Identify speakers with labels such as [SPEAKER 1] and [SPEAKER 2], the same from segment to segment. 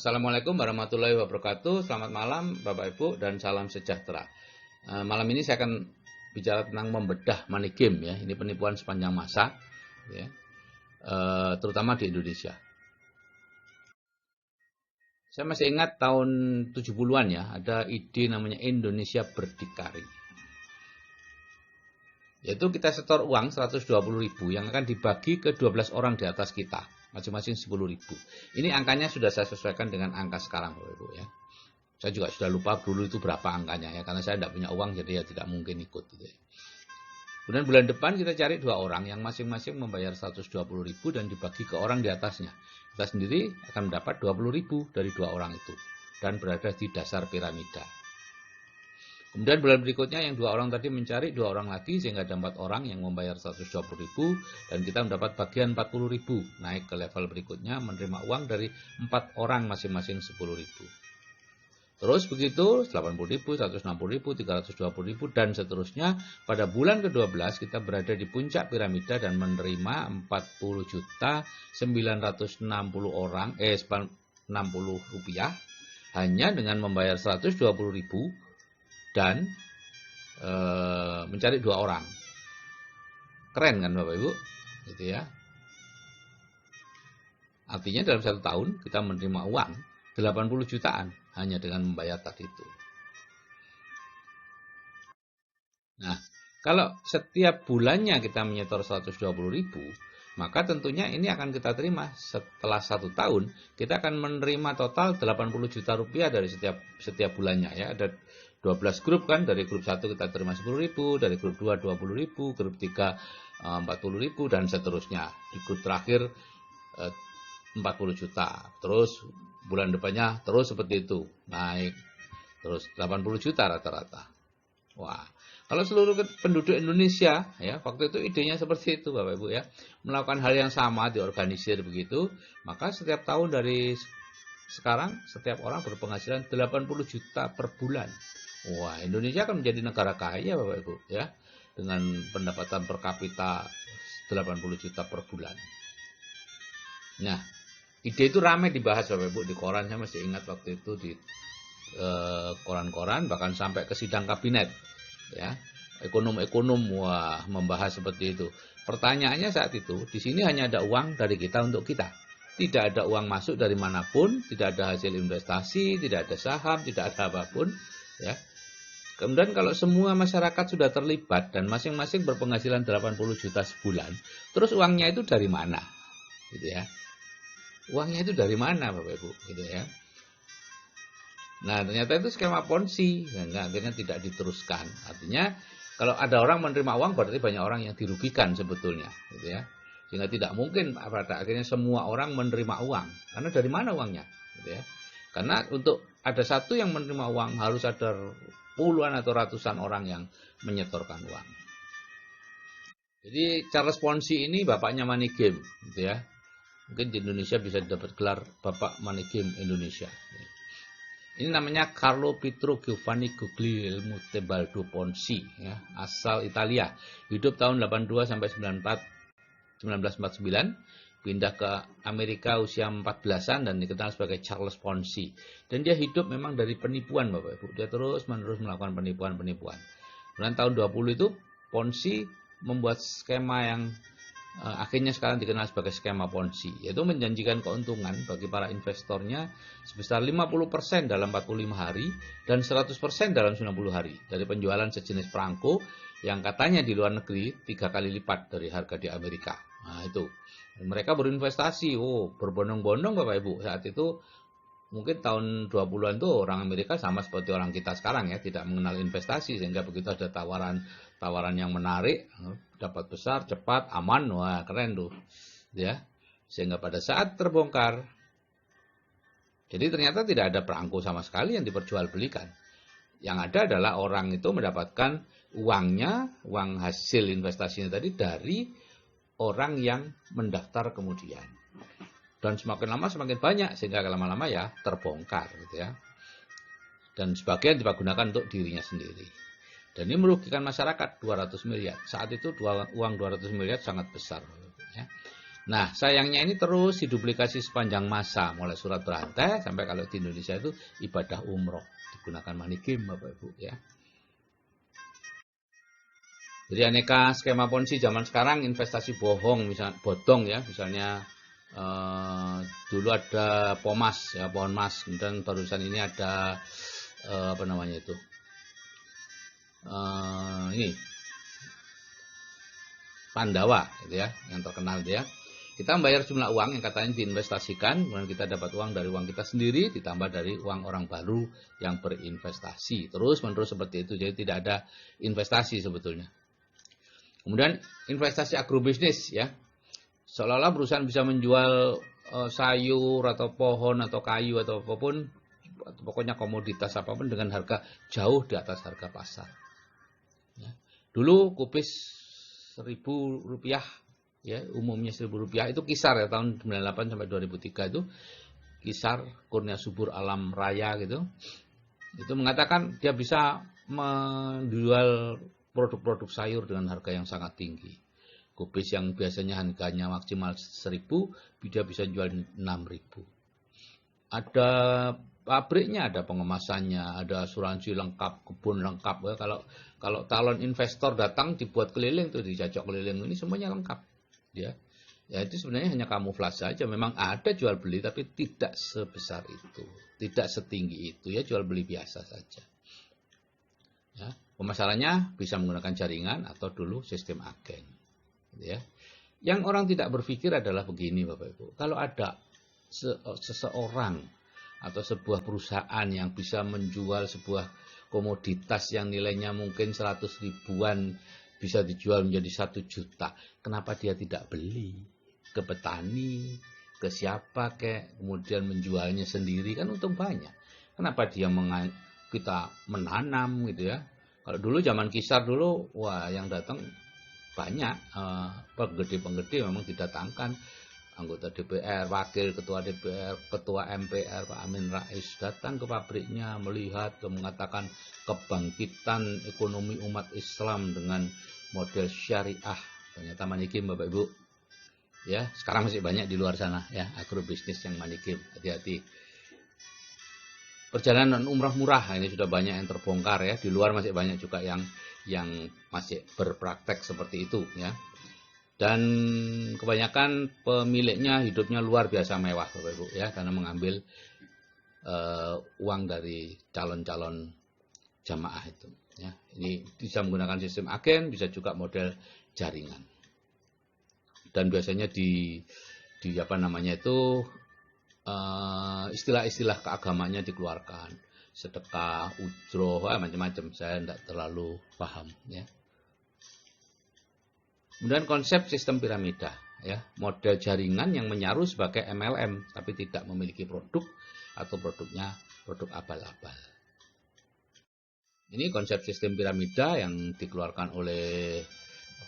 [SPEAKER 1] Assalamualaikum warahmatullahi wabarakatuh. Selamat malam Bapak Ibu dan salam sejahtera. Malam ini saya akan bicara tentang membedah money game ya. Ini penipuan sepanjang masa ya. Terutama di Indonesia. Saya masih ingat tahun 70-an ya, ada ide namanya Indonesia Berdikari. Yaitu kita setor uang 120.000 yang akan dibagi ke 12 orang di atas kita. Masing-masing 10.000. Ini angkanya sudah saya sesuaikan dengan angka sekarang Bapak Ibu ya. Saya juga sudah lupa dulu itu berapa angkanya ya, karena saya tidak punya uang jadi ya tidak mungkin ikut gitu ya. Kemudian bulan depan kita cari 2 orang yang masing-masing membayar 120.000 dan dibagi ke orang di atasnya. Kita sendiri akan mendapat 20.000 dari 2 orang itu dan berada di dasar piramida. Kemudian bulan berikutnya yang 2 orang tadi mencari 2 orang lagi sehingga ada 4 orang yang membayar 120.000 dan kita mendapat bagian 40.000. Naik ke level berikutnya menerima uang dari 4 orang masing-masing 10.000. Terus begitu 80.000, 160.000, 320.000 dan seterusnya. Pada bulan ke-12 kita berada di puncak piramida dan menerima 40.960 orang 60 rupiah hanya dengan membayar 120.000 dan mencari 2 orang. Keren kan Bapak Ibu? Gitu ya. Artinya dalam 1 tahun kita menerima uang 80 jutaan hanya dengan membayar tadi itu. Nah, kalau setiap bulannya kita menyetor 120.000, maka tentunya ini akan kita terima setelah 1 tahun, kita akan menerima total 80 juta rupiah dari setiap bulannya ya. Ada 12 grup kan, dari grup 1 kita terima 10.000, dari grup 2 20.000, grup 3 40.000 dan seterusnya. Di grup terakhir 40 juta. Terus bulan depannya terus seperti itu, naik terus 80 juta rata-rata. Wah, kalau seluruh penduduk Indonesia ya, waktu itu idenya seperti itu Bapak Ibu ya, melakukan hal yang sama, diorganisir begitu, maka setiap tahun dari sekarang setiap orang berpenghasilan 80 juta per bulan. Wah, Indonesia akan menjadi negara kaya Bapak Ibu ya, dengan pendapatan per kapita 80 juta per bulan. Nah, ide itu ramai dibahas Bapak Ibu di koran. Saya masih ingat waktu itu di koran-koran, bahkan sampai ke sidang kabinet ya. Ekonom-ekonom wah membahas seperti itu. Pertanyaannya saat itu, di sini hanya ada uang dari kita untuk kita. Tidak ada uang masuk dari manapun, tidak ada hasil investasi, tidak ada saham, tidak ada apapun ya. Kemudian kalau semua masyarakat sudah terlibat dan masing-masing berpenghasilan 80 juta sebulan, terus uangnya itu dari mana? Gitu ya. Uangnya itu dari mana Bapak Ibu? Gitu ya. Nah, ternyata itu skema ponzi, sehingga akhirnya tidak diteruskan. Artinya kalau ada orang menerima uang berarti banyak orang yang dirugikan sebetulnya, gitu ya. Sehingga tidak mungkin pada akhirnya semua orang menerima uang. Karena dari mana uangnya? Gitu ya. Karena untuk ada satu yang menerima uang harus ada puluhan atau ratusan orang yang menyetorkan uang. Jadi Charles Ponzi ini bapaknya money game, gitu ya. Mungkin di Indonesia bisa dapat gelar Bapak Money Game Indonesia. Ini namanya Carlo Pietro Giovanni Guglielmo Tebaldo Ponzi ya, asal Italia. Hidup tahun 82 sampai 1949, pindah ke Amerika usia 14-an dan dikenal sebagai Charles Ponzi. Dan dia hidup memang dari penipuan Bapak Ibu. Dia terus-menerus melakukan penipuan-penipuan. Bulan tahun 20 itu Ponzi membuat skema yang akhirnya sekarang dikenal sebagai skema Ponzi, yaitu menjanjikan keuntungan bagi para investornya sebesar 50% dalam 45 hari dan 100% dalam 90 hari dari penjualan sejenis perangko yang katanya di luar negeri 3 kali lipat dari harga di Amerika. Nah itu, mereka berinvestasi, berbondong-bondong Bapak Ibu. Saat itu mungkin tahun 20-an tuh orang Amerika sama seperti orang kita sekarang ya, tidak mengenal investasi, sehingga begitu ada tawaran yang menarik, dapat besar, cepat, aman, wah keren tuh ya. Sehingga pada saat terbongkar, jadi ternyata tidak ada perangko sama sekali yang diperjualbelikan. Yang ada adalah orang itu mendapatkan uangnya, uang hasil investasinya tadi dari orang yang mendaftar kemudian. Dan semakin lama semakin banyak, sehingga lama-lama ya terbongkar gitu ya. Dan sebagian dipergunakan untuk dirinya sendiri. Dan ini merugikan masyarakat 200 miliar. Saat itu uang 200 miliar sangat besar ya. Nah, sayangnya ini terus diduplikasi sepanjang masa, mulai surat berantai sampai kalau di Indonesia itu ibadah umroh digunakan money game, Bapak Ibu ya. Jadi aneka skema ponzi zaman sekarang, investasi bohong, misalnya bodong ya, misalnya dulu ada Pomas ya, pohon mas, kemudian barusan ini ada apa namanya itu, ini Pandawa gitu ya, yang terkenal dia. Kita membayar jumlah uang yang katanya diinvestasikan, kemudian kita dapat uang dari uang kita sendiri, ditambah dari uang orang baru yang berinvestasi. Terus menerus seperti itu, jadi tidak ada investasi sebetulnya. Kemudian investasi agrobisnis ya, seolah-olah perusahaan bisa menjual sayur atau pohon atau kayu atau apapun, atau pokoknya komoditas apapun dengan harga jauh di atas harga pasar. Ya. Dulu kubis Rp1.000 ya, umumnya Rp1.000 itu kisar ya, tahun 98 sampai 2003 itu kisar Kurnia Subur Alam Raya gitu. Itu mengatakan dia bisa menjual produk-produk sayur dengan harga yang sangat tinggi. Kubis yang biasanya harganya maksimal 1.000, dia bisa jual 6.000. Ada pabriknya, ada pengemasannya, ada asuransi lengkap, kebun lengkap ya. Kalau calon investor datang dibuat keliling tuh, dicocok keliling, ini semuanya lengkap ya. Ya itu sebenarnya hanya kamuflase saja. Memang ada jual beli tapi tidak sebesar itu, tidak setinggi itu ya, jual beli biasa saja. Ya, pemasarannya bisa menggunakan jaringan atau dulu sistem agen. Ya. Yang orang tidak berpikir adalah begini Bapak Ibu. Kalau ada seseorang atau sebuah perusahaan yang bisa menjual sebuah komoditas yang nilainya mungkin 100 ribuan bisa dijual menjadi 1 juta. Kenapa dia tidak beli? Ke petani, ke siapa kek, kemudian menjualnya sendiri, kan untung banyak. Kenapa dia kita menanam gitu ya? Kalau dulu zaman Kisar dulu, wah yang datang banyak, penggede-penggede memang didatangkan. Anggota DPR, wakil ketua DPR, ketua MPR, Pak Amin Rais datang ke pabriknya melihat dan mengatakan kebangkitan ekonomi umat Islam dengan model syariah. Ternyata money game Bapak Ibu. Ya, sekarang masih banyak di luar sana ya agrobisnis yang money game. Hati-hati. Perjalanan umrah murah ini sudah banyak yang terbongkar ya. Di luar masih banyak juga yang masih berpraktek seperti itu ya. Dan kebanyakan pemiliknya hidupnya luar biasa mewah Bapak Ibu ya, karena mengambil uang dari calon-calon jamaah itu ya. Ini bisa menggunakan sistem agen, bisa juga model jaringan. Dan biasanya di apa namanya itu istilah-istilah keagamanya dikeluarkan, sedekah, ujroh, macam-macam. Saya tidak terlalu paham ya. Kemudian konsep sistem piramida, ya, model jaringan yang menyaru sebagai MLM, tapi tidak memiliki produk atau produknya produk abal-abal. Ini konsep sistem piramida yang dikeluarkan oleh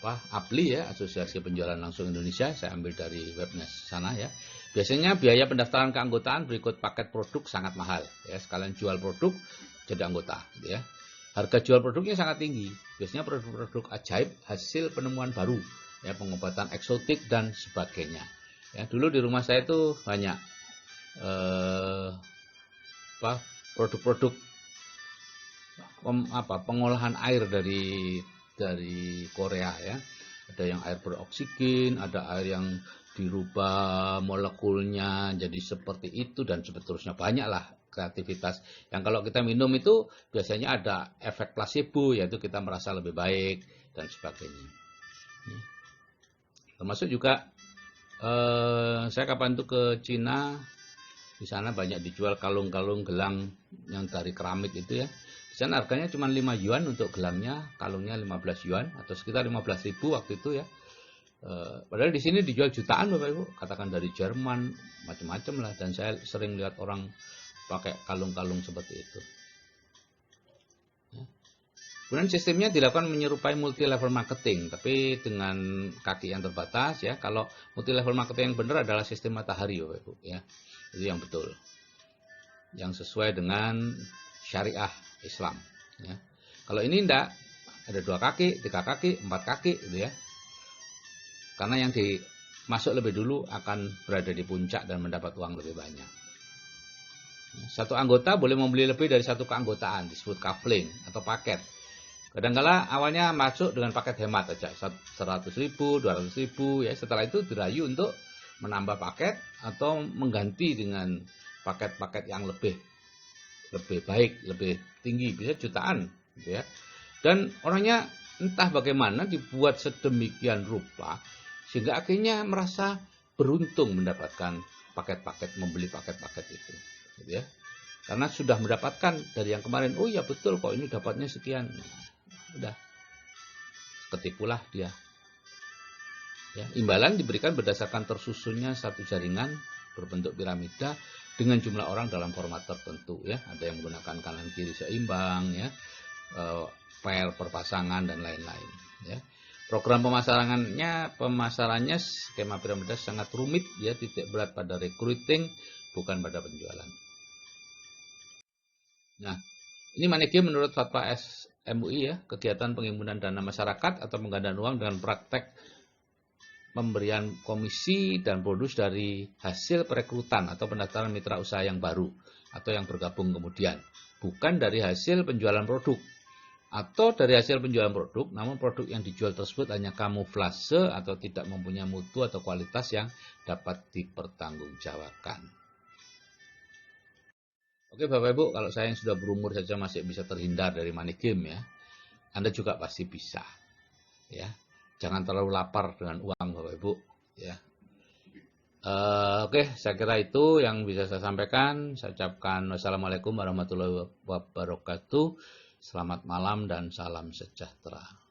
[SPEAKER 1] APLI ya, Asosiasi Penjualan Langsung Indonesia. Saya ambil dari webnya sana ya. Biasanya biaya pendaftaran keanggotaan berikut paket produk sangat mahal, ya. Sekalian jual produk jadi anggota, gitu ya. Harga jual produknya sangat tinggi. Biasanya produk-produk ajaib, hasil penemuan baru, ya, pengobatan eksotik dan sebagainya. Ya, dulu di rumah saya itu banyak produk-produk pengolahan air dari Korea ya. Ada yang air beroksigen, ada air yang dirubah molekulnya jadi seperti itu dan seterusnya. Banyaklah kreativitas yang kalau kita minum itu biasanya ada efek placebo, yaitu kita merasa lebih baik dan sebagainya. Termasuk juga saya kapan itu ke Cina, di sana banyak dijual kalung-kalung gelang yang dari keramik itu ya. Di sana harganya cuma 5 yuan untuk gelangnya, kalungnya 15 yuan atau sekitar 15.000 waktu itu ya. Padahal di sini dijual jutaan Bapak Ibu, katakan dari Jerman, macam-macam lah, dan saya sering lihat orang pakai kalung-kalung seperti itu. Ya. Kemudian sistemnya dilakukan menyerupai multi level marketing, tapi dengan kaki yang terbatas ya. Kalau multi level marketing yang benar adalah sistem matahari Bapak Ibu ya. Itu yang betul. Yang sesuai dengan syariah Islam ya. Kalau ini enggak, ada 2 kaki, 3 kaki, 4 kaki gitu ya. Karena yang masuk lebih dulu akan berada di puncak dan mendapat uang lebih banyak. Satu anggota boleh membeli lebih dari satu keanggotaan, disebut coupling atau paket. Kadang-kala awalnya masuk dengan paket hemat aja, 100.000, 200.000, ya. Setelah itu dirayu untuk menambah paket atau mengganti dengan paket-paket yang lebih baik, lebih tinggi, bisa jutaan, gitu ya. Dan orangnya entah bagaimana dibuat sedemikian rupa sehingga akhirnya merasa beruntung mendapatkan paket-paket, membeli paket-paket itu, gitu ya. Karena sudah mendapatkan dari yang kemarin, oh ya betul kok ini dapatnya sekian. Udah ketipulah dia. Ya, imbalan diberikan berdasarkan tersusunnya satu jaringan berbentuk piramida dengan jumlah orang dalam format tertentu, ya. Ada yang menggunakan kanan kiri seimbang, ya, pair perpasangan dan lain-lain, ya. Program pemasarannya skema piramida sangat rumit, ya, titik berat pada recruiting bukan pada penjualan. Nah, ini money game menurut fatwa MUI, ya, kegiatan penghimpunan dana masyarakat atau penggandaan uang dengan praktek pemberian komisi dan bonus dari hasil perekrutan atau pendaftaran mitra usaha yang baru atau yang bergabung kemudian, bukan dari hasil penjualan produk. Atau dari hasil penjualan produk, namun produk yang dijual tersebut hanya kamuflase atau tidak mempunyai mutu atau kualitas yang dapat dipertanggungjawabkan. Oke Bapak Ibu, kalau saya yang sudah berumur saja masih bisa terhindar dari money game, ya, Anda juga pasti bisa, ya. Jangan terlalu lapar dengan uang Bapak Ibu, ya. Oke, saya kira itu yang bisa saya sampaikan. Saya ucapkan wassalamualaikum warahmatullahi wabarakatuh. Selamat malam dan salam sejahtera.